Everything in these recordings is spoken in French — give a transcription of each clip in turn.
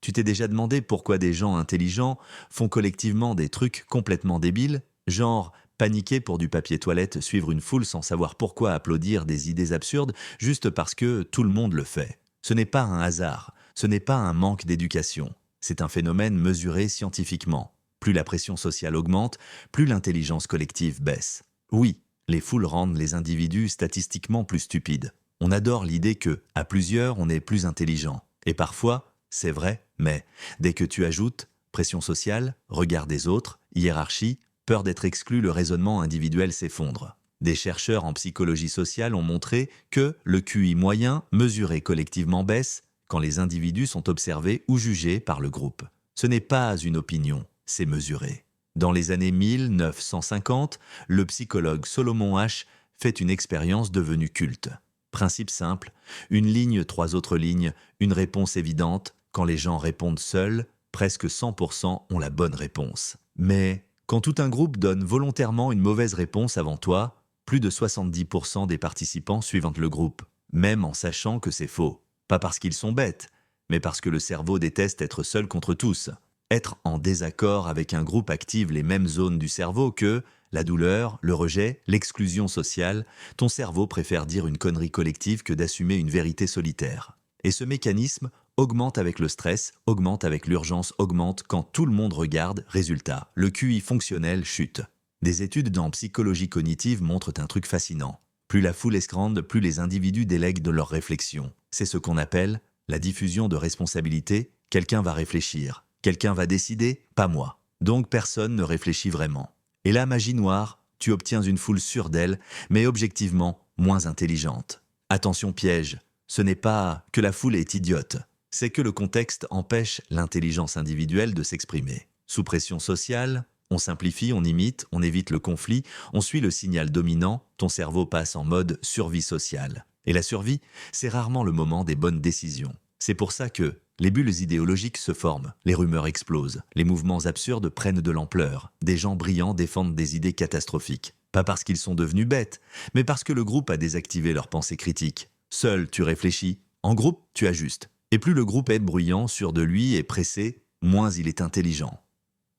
Tu t'es déjà demandé pourquoi des gens intelligents font collectivement des trucs complètement débiles, genre paniquer pour du papier toilette, suivre une foule sans savoir pourquoi applaudir des idées absurdes juste parce que tout le monde le fait. Ce n'est pas un hasard, ce n'est pas un manque d'éducation. C'est un phénomène mesuré scientifiquement. Plus la pression sociale augmente, plus l'intelligence collective baisse. Oui, les foules rendent les individus statistiquement plus stupides. On adore l'idée que, à plusieurs, on est plus intelligent. Et parfois, c'est vrai, mais dès que tu ajoutes pression sociale, regard des autres, hiérarchie, peur d'être exclu, le raisonnement individuel s'effondre. Des chercheurs en psychologie sociale ont montré que le QI moyen, mesuré collectivement, baisse quand les individus sont observés ou jugés par le groupe. Ce n'est pas une opinion, c'est mesuré. Dans les années 1950, le psychologue Solomon Asch fait une expérience devenue culte. Principe simple, une ligne, trois autres lignes, une réponse évidente. Quand les gens répondent seuls, presque 100% ont la bonne réponse. Mais quand tout un groupe donne volontairement une mauvaise réponse avant toi, plus de 70% des participants suivent le groupe, même en sachant que c'est faux. Pas parce qu'ils sont bêtes, mais parce que le cerveau déteste être seul contre tous. Être en désaccord avec un groupe active les mêmes zones du cerveau que la douleur, le rejet, l'exclusion sociale. Ton cerveau préfère dire une connerie collective que d'assumer une vérité solitaire. Et ce mécanisme augmente avec le stress, augmente avec l'urgence, augmente quand tout le monde regarde. Résultat, le QI fonctionnel chute. Des études dans psychologie cognitive montrent un truc fascinant. Plus la foule est grande, plus les individus délèguent de leurs réflexions. C'est ce qu'on appelle la diffusion de responsabilité. Quelqu'un va réfléchir, quelqu'un va décider, pas moi. Donc personne ne réfléchit vraiment. Et la magie noire, tu obtiens une foule sûre d'elle, mais objectivement moins intelligente. Attention piège, ce n'est pas que la foule est idiote, c'est que le contexte empêche l'intelligence individuelle de s'exprimer. Sous pression sociale, on simplifie, on imite, on évite le conflit, on suit le signal dominant, ton cerveau passe en mode survie sociale. Et la survie, c'est rarement le moment des bonnes décisions. C'est pour ça que les bulles idéologiques se forment, les rumeurs explosent, les mouvements absurdes prennent de l'ampleur, des gens brillants défendent des idées catastrophiques. Pas parce qu'ils sont devenus bêtes, mais parce que le groupe a désactivé leurs pensées critiques. Seul, tu réfléchis. En groupe, tu ajustes. Et plus le groupe est bruyant, sûr de lui et pressé, moins il est intelligent.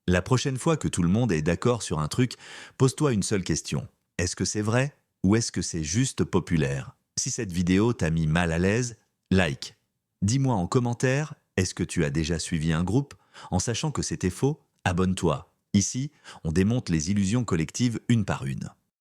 La prochaine fois que tout le monde est d'accord sur un truc, pose-toi une seule question. Est-ce que c'est vrai ou est-ce que c'est juste populaire? Si cette vidéo t'a mis mal à l'aise, like. Dis-moi en commentaire, est-ce que tu as déjà suivi un groupe? En sachant que c'était faux, abonne-toi. Ici, on démonte les illusions collectives une par une.